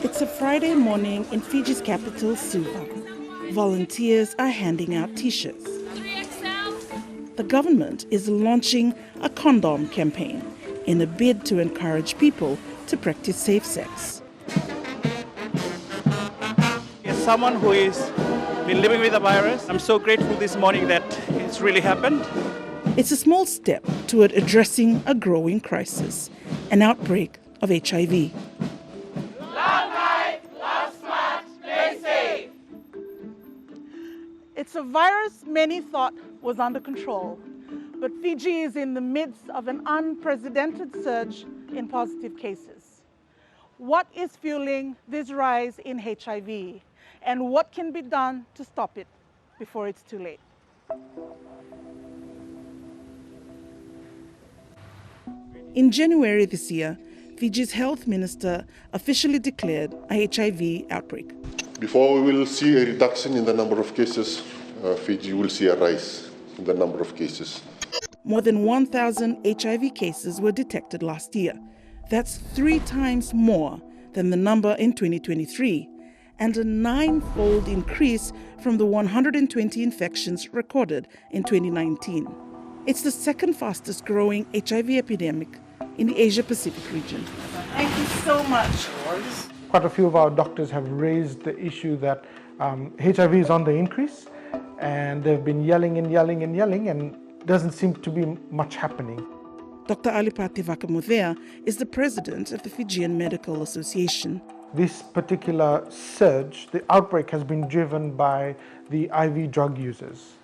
It's a Friday morning in Fiji's capital, Suva. Volunteers are handing out T-shirts. The government is launching a condom campaign in a bid to encourage people to practice safe sex. As someone who has been living with the virus, I'm so grateful this morning that it's really happened. It's a small step toward addressing a growing crisis, an outbreak of HIV. It's a virus many thought was under control, but Fiji is in the midst of an unprecedented surge in positive cases. What is fueling this rise in HIV, and what can be done to stop it before it's too late? In January this year, Fiji's health minister officially declared a HIV outbreak. Before we will see a reduction in the number of cases, Fiji will see a rise in the number of cases. More than 1,000 HIV cases were detected last year. That's 3 times more than the number in 2023, and a 9-fold increase from the 120 infections recorded in 2019. It's the second fastest growing HIV epidemic in the Asia-Pacific region. Thank you so much. Quite a few of our doctors have raised the issue that HIV is on the increase, and they've been yelling, and doesn't seem to be much happening. Dr. Alipati Vakamuthea is the president of the Fijian Medical Association. This particular surge, the outbreak, has been driven by the IV drug users.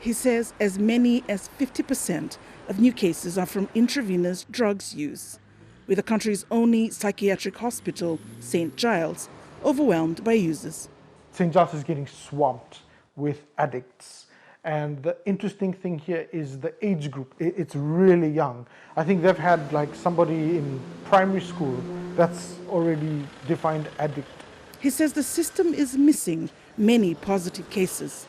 He says as many as 50% of new cases are from intravenous drugs use, with the country's only psychiatric hospital, St. Giles, overwhelmed by users. St. Giles is getting swamped with addicts. And the interesting thing here is the age group. It's really young. I think they've had like somebody in primary school that's already defined addict. He says the system is missing many positive cases.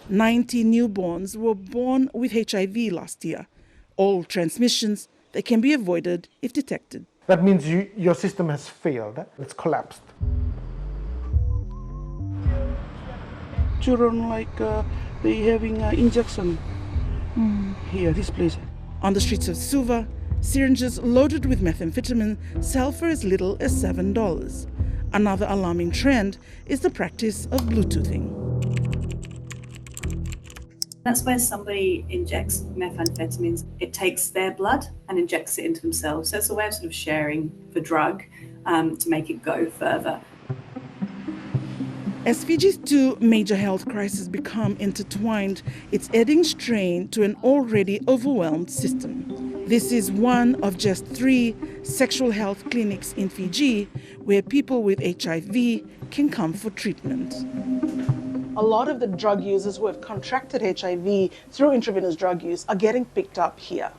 90 newborns were born with HIV last year. All transmissions that can be avoided if detected. That means your system has failed. It's collapsed. Children they having injection here, this place. On the streets of Suva, syringes loaded with methamphetamine sell for as little as $7. Another alarming trend is the practice of Bluetoothing. That's where somebody injects methamphetamines. It takes their blood and injects it into themselves. So it's a way of sort of sharing the drug to make it go further. As Fiji's 2 major health crises become intertwined, it's adding strain to an already overwhelmed system. This is one of just 3 sexual health clinics in Fiji where people with HIV can come for treatment. A lot of the drug users who have contracted HIV through intravenous drug use are getting picked up here.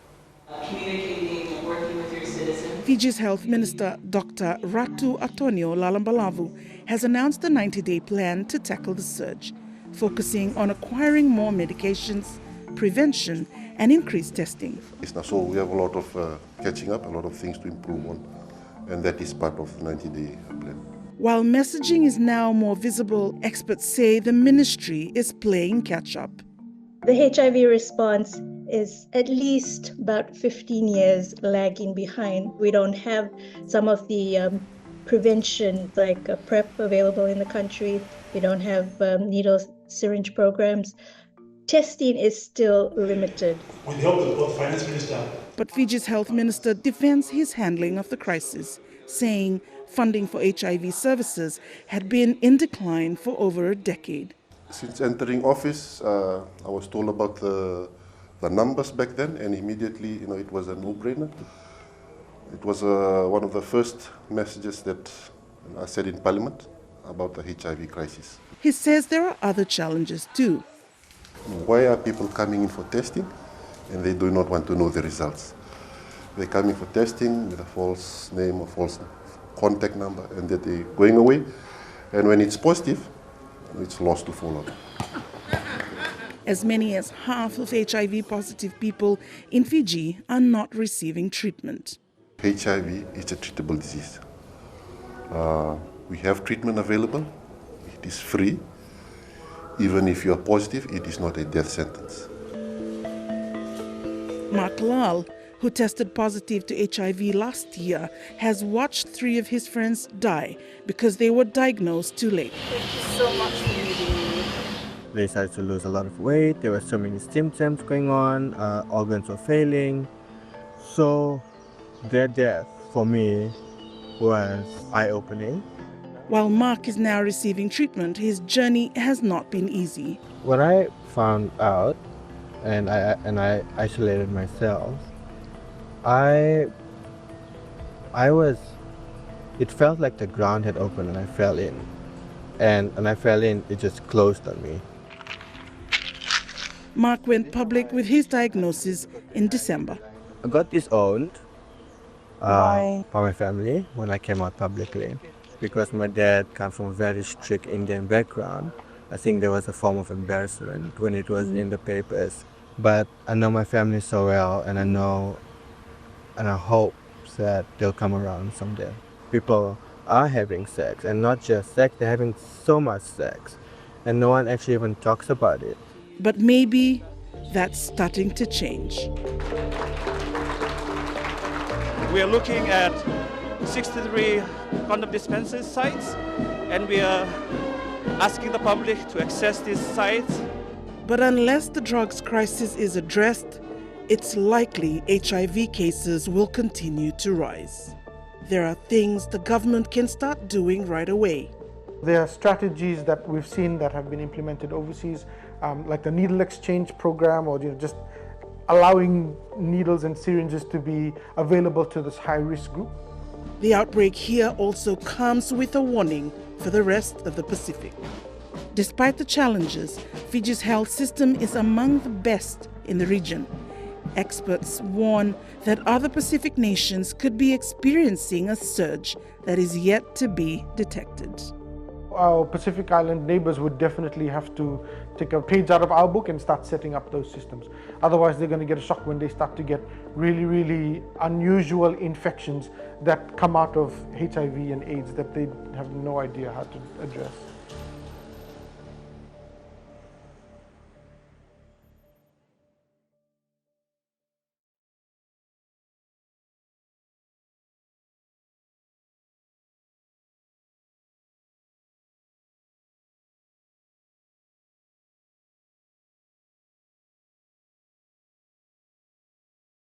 Communicating, working with your citizens. Fiji's health minister, Dr. Ratu Atonio Lalambalavu, has announced a 90-day plan to tackle the surge, focusing on acquiring more medications, prevention, and increased testing. So we have a lot of catching up, a lot of things to improve on, and that is part of the 90-day plan. While messaging is now more visible, experts say the ministry is playing catch-up. The HIV response is at least about 15 years lagging behind. We don't have some of the prevention like PrEP available in the country. We don't have needle syringe programs. Testing is still limited. With the help of the finance minister. But Fiji's health minister defends his handling of the crisis, saying funding for HIV services had been in decline for over a decade. Since entering office, I was told about the numbers back then, and immediately, it was a no-brainer. It was one of the first messages that I said in Parliament about the HIV crisis. He says there are other challenges too. Why are people coming in for testing and they do not want to know the results? They're coming for testing with a false name or false contact number, and that they're going away. And when it's positive, it's lost to follow. As many as half of HIV-positive people in Fiji are not receiving treatment. HIV is a treatable disease. We have treatment available. It is free. Even if you are positive, it is not a death sentence. Mark Lal, who tested positive to HIV last year, has watched 3 of his friends die because they were diagnosed too late. Thank you so much for meeting me. They started to lose a lot of weight. There were so many symptoms going on. Organs were failing. So their death for me was eye-opening. While Mark is now receiving treatment, his journey has not been easy. When I found out and I isolated myself, it felt like the ground had opened and I fell in. And when I fell in, it just closed on me. Mark went public with his diagnosis in December. I got disowned by my family when I came out publicly. Because my dad comes from a very strict Indian background, I think there was a form of embarrassment when it was in the papers. But I know my family so well, and I know and I hope that they'll come around someday. People are having sex, and not just sex, they're having so much sex, and no one actually even talks about it. But maybe that's starting to change. We are looking at 63 condom dispensers sites, and we are asking the public to access these sites. But unless the drugs crisis is addressed, it's likely HIV cases will continue to rise. There are things the government can start doing right away. There are strategies that we've seen that have been implemented overseas, like the needle exchange program, or just allowing needles and syringes to be available to this high-risk group. The outbreak here also comes with a warning for the rest of the Pacific. Despite the challenges, Fiji's health system is among the best in the region. Experts warn that other Pacific nations could be experiencing a surge that is yet to be detected. Our Pacific Island neighbors would definitely have to take a page out of our book and start setting up those systems. Otherwise, they're going to get a shock when they start to get really, really unusual infections that come out of HIV and AIDS that they have no idea how to address.